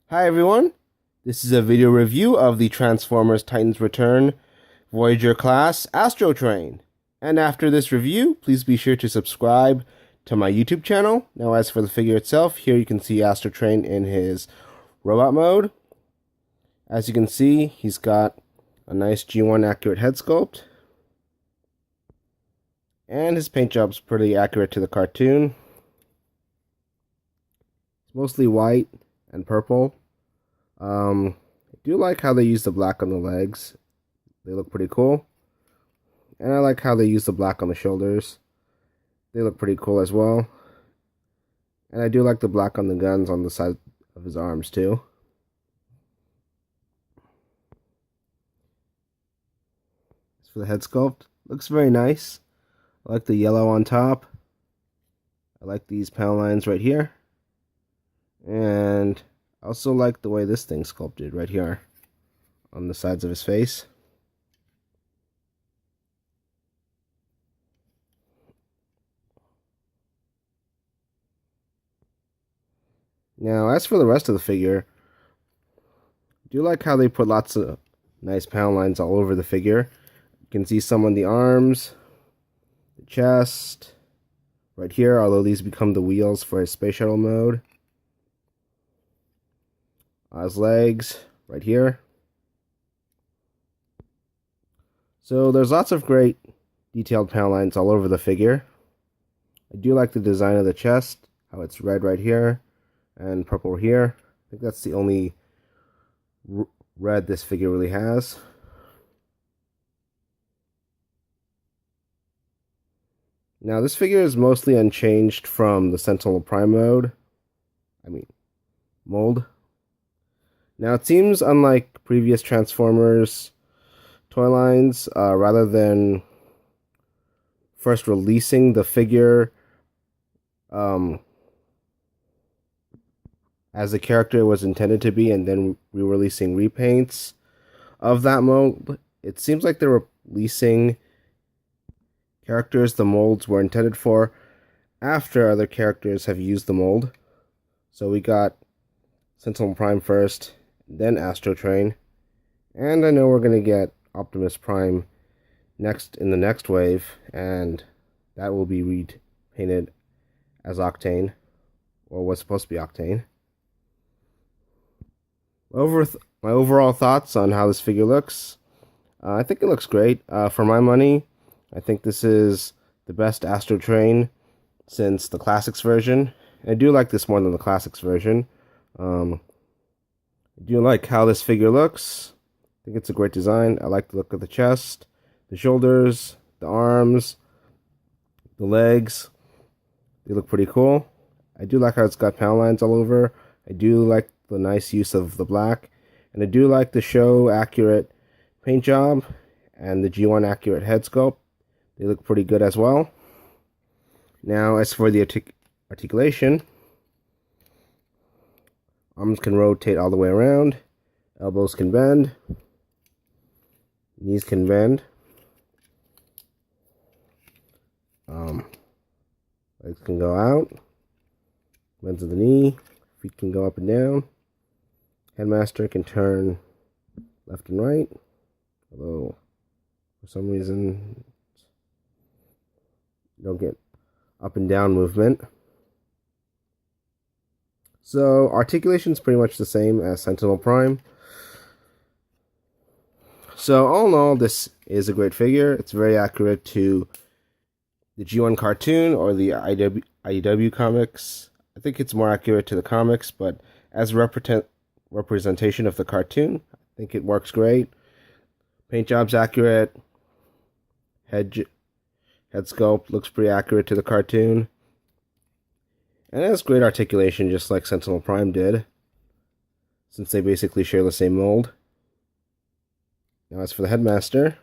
Hi everyone, this is a video review of the Transformers Titans Return Voyager class Astrotrain. And after this review, please be sure to subscribe to my YouTube channel. Now as for the figure itself, here you can see Astrotrain in his robot mode. As you can see, he's got a nice G1 accurate head sculpt. And his paint job's pretty accurate to the cartoon. It's mostly white and purple. I do like how they use the black on the legs. They look pretty cool. And I like how they use the black on the shoulders. They look pretty cool as well. And I do like the black on the guns on the side of his arms too. As for the head sculpt, looks very nice. I like the yellow on top. I like these panel lines right here. And I also like the way this thing's sculpted right here on the sides of his face. Now, as for the rest of the figure, I do like how they put lots of nice panel lines all over the figure. You can see some on the arms, the chest, right here, although these become the wheels for his space shuttle mode. His legs, right here. So there's lots of great detailed panel lines all over the figure. I do like the design of the chest, how it's red right here and purple here. I think that's the only red this figure really has. Now this figure is mostly unchanged from the Sentinel Prime mold. Now it seems unlike previous Transformers toy lines, rather than first releasing the figure as the character was intended to be and then re-releasing repaints of that mold, it seems like they're releasing characters the molds were intended for after other characters have used the mold. So we got Sentinel Prime first, then Astrotrain, and I know we're going to get Optimus Prime next in the next wave, and that will be repainted as Octane, or was supposed to be Octane. My overall thoughts on how this figure looks, I think it looks great. For my money, I think this is the best Astrotrain since the Classics version. And I do like this more than the Classics version. I do like how this figure looks. I think it's a great design. I like the look of the chest, the shoulders, the arms, the legs. They look pretty cool. I do like how it's got panel lines all over. I do like the nice use of the black. And I do like the show accurate paint job and the G1 accurate head sculpt. They look pretty good as well. Now, as for the articulation, arms can rotate all the way around, elbows can bend, knees can bend, legs can go out, bends of the knee, feet can go up and down, headmaster can turn left and right, although for some reason you don't get up and down movement. So articulation is pretty much the same as Sentinel Prime. So all in all, this is a great figure. It's very accurate to the G1 cartoon or the IDW comics. I think it's more accurate to the comics, but as a representation of the cartoon, I think it works great. Paint job's accurate. Head sculpt looks pretty accurate to the cartoon. And it has great articulation, just like Sentinel Prime did, since they basically share the same mold. Now as for the headmaster,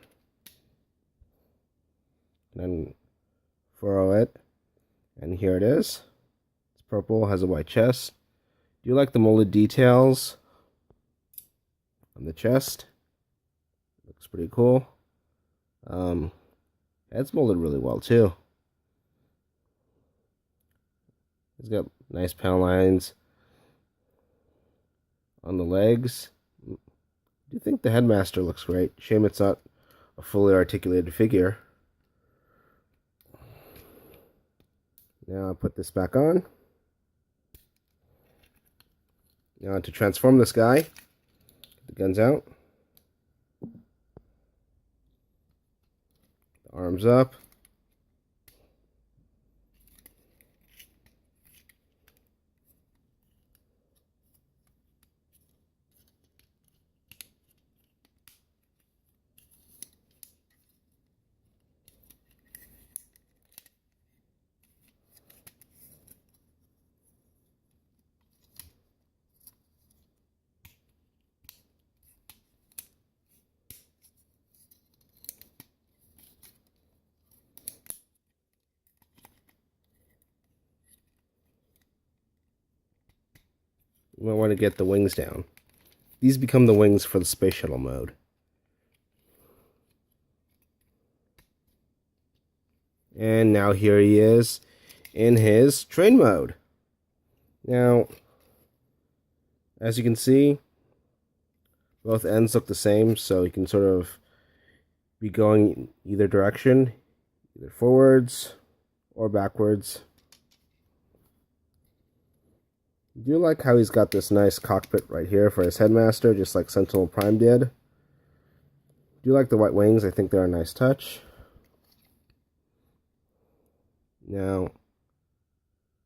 then furrow it, and here it is. It's purple, has a white chest. Do you like the molded details on the chest? Looks pretty cool. It's molded really well too. It's got nice panel lines on the legs. I do think the headmaster looks great. Shame it's not a fully articulated figure. Now I'll put this back on. Now to transform this guy, get the guns out. The arms up. You might want to get the wings down. These become the wings for the space shuttle mode. And now here he is in his train mode. Now, as you can see, both ends look the same, so you can sort of be going either direction, either forwards or backwards. I do like how he's got this nice cockpit right here for his headmaster, just like Sentinel Prime did. I do like the white wings. I think they're a nice touch. Now,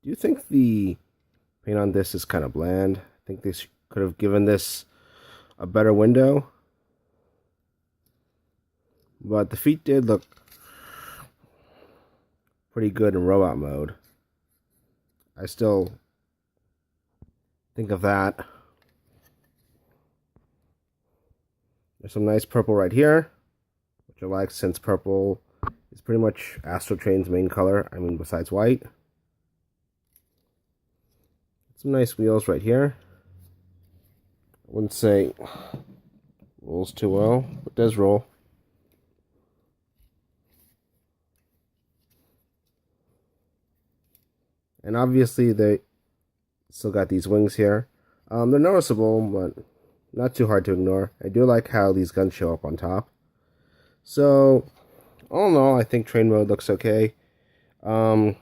do you think the paint on this is kind of bland? I think they could have given this a better window. But the feet did look pretty good in robot mode. I still think of that. There's some nice purple right here, which I like since purple is pretty much Astrotrain's main color. I mean, besides white. Some nice wheels right here. I wouldn't say rolls too well, but does roll. And obviously they still got these wings here. They're noticeable, but not too hard to ignore. I do like how these guns show up on top. So, all in all, I think train mode looks okay. Could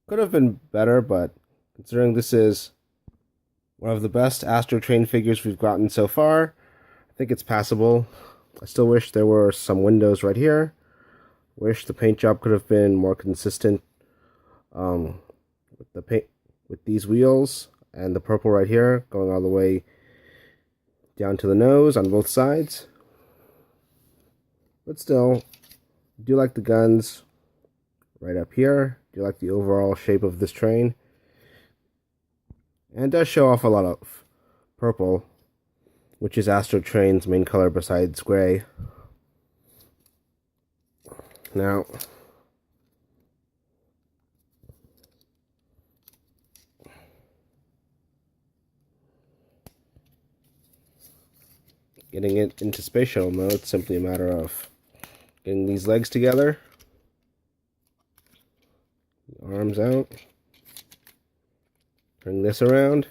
have been better, but considering this is one of the best Astrotrain figures we've gotten so far, I think it's passable. I still wish there were some windows right here. Wish the paint job could have been more consistent with the paint, with these wheels and the purple right here going all the way down to the nose on both sides. But still, I do like the guns right up here. I do like the overall shape of this train. And it does show off a lot of purple, which is Astrotrain's main color besides gray. Now, getting it into space shuttle mode, it's simply a matter of getting these legs together, arms out, turning this around,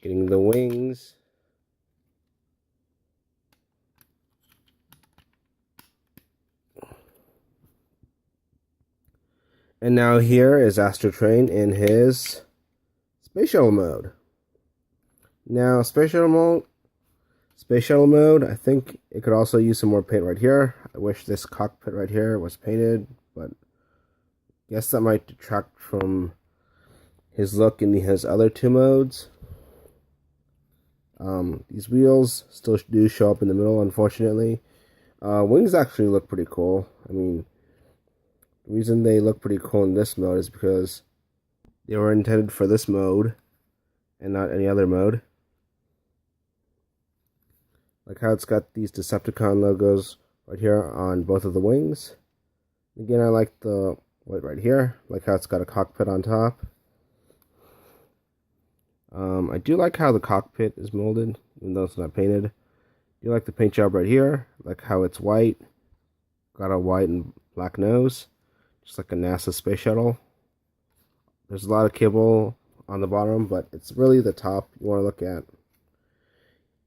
getting the wings, and now here is Astrotrain in his space shuttle mode. Now, space shuttle mode, I think it could also use some more paint right here. I wish this cockpit right here was painted, but I guess that might detract from his look in his other two modes. These wheels still do show up in the middle, unfortunately. Wings actually look pretty cool. I mean, the reason they look pretty cool in this mode is because they were intended for this mode and not any other mode. Like how it's got these Decepticon logos right here on both of the wings. Again, I like the white right here. Like how it's got a cockpit on top. I do like how the cockpit is molded, even though it's not painted. I do like the paint job right here. Like how it's white. Got a white and black nose. Just like a NASA space shuttle. There's a lot of kibble on the bottom, but it's really the top you want to look at.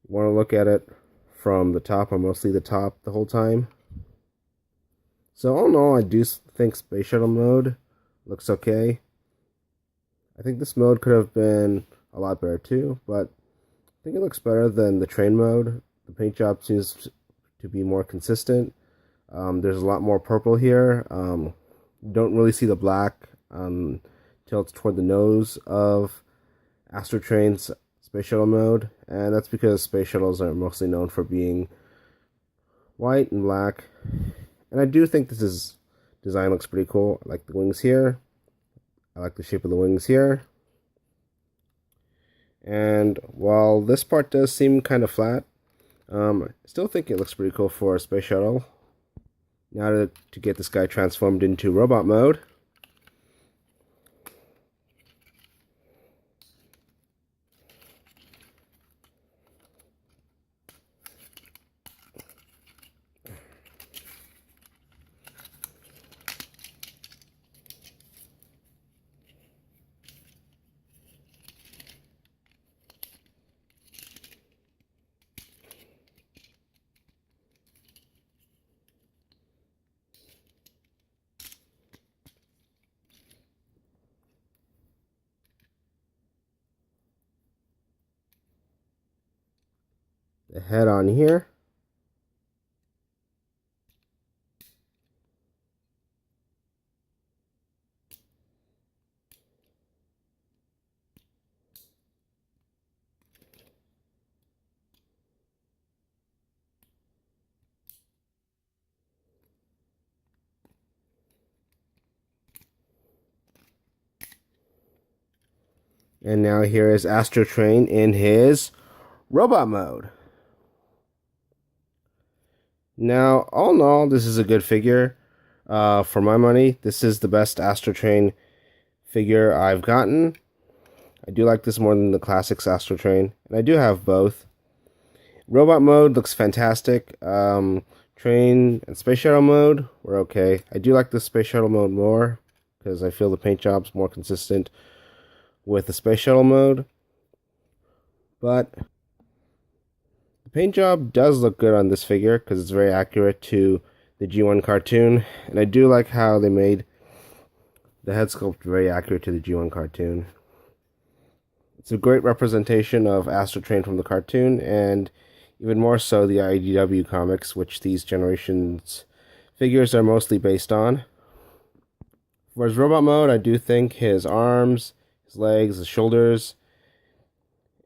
You want to look at it from the top, or mostly the top, the whole time. So all in all, I do think Space Shuttle mode looks okay. I think this mode could have been a lot better too, but I think it looks better than the train mode. The paint job seems to be more consistent. There's a lot more purple here. You don't really see the black till it's toward the nose of Astrotrain's Space Shuttle mode, and that's because space shuttles are mostly known for being white and black. And I do think this design looks pretty cool. I like the wings here. I like the shape of the wings here. And while this part does seem kind of flat, I still think it looks pretty cool for a space shuttle. Now to get this guy transformed into robot mode. The head on here. And now here is Astrotrain in his robot mode. Now, all in all, this is a good figure. For my money, this is the best Astrotrain figure I've gotten. I do like this more than the classics Astrotrain, and I do have both. Robot mode looks fantastic. Train and Space Shuttle mode were okay. I do like the Space Shuttle mode more because I feel the paint job's more consistent with the Space Shuttle mode. But the paint job does look good on this figure because it's very accurate to the G1 cartoon. And I do like how they made the head sculpt very accurate to the G1 cartoon. It's a great representation of Astrotrain from the cartoon, and even more so the IDW comics, which these generations figures are mostly based on. For his robot mode, I do think his arms, his legs, his shoulders,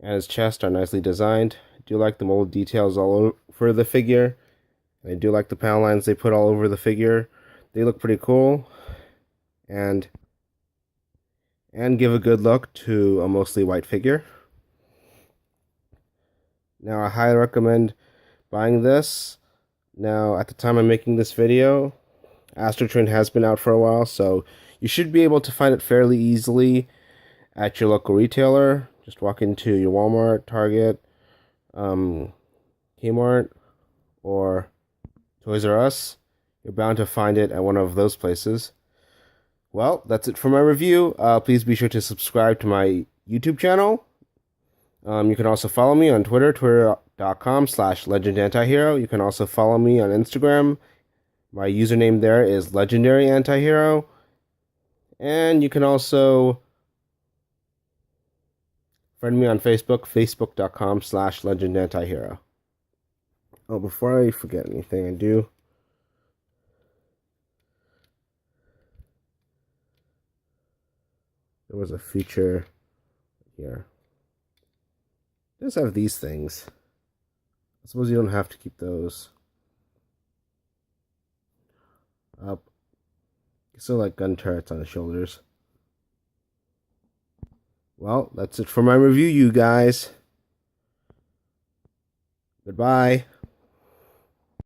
and his chest are nicely designed. I do like the mold details all over the figure. And I do like the panel lines they put all over the figure. They look pretty cool and give a good look to a mostly white figure. Now, I highly recommend buying this. Now, at the time I'm making this video, Astrotrain has been out for a while, so you should be able to find it fairly easily at your local retailer. Just walk into your Walmart, Target, Kmart, or Toys R Us. You're bound to find it at one of those places. Well, that's it for my review. Please be sure to subscribe to my YouTube channel. You can also follow me on Twitter, twitter.com/legendantihero. You can also follow me on Instagram. My username there is legendaryantihero. And you can also friend me on Facebook, facebook.com/legendantihero. Oh, before I forget anything, there was a feature here. It does have these things. I suppose you don't have to keep those up. So like gun turrets on the shoulders. Well, that's it for my review, you guys. Goodbye.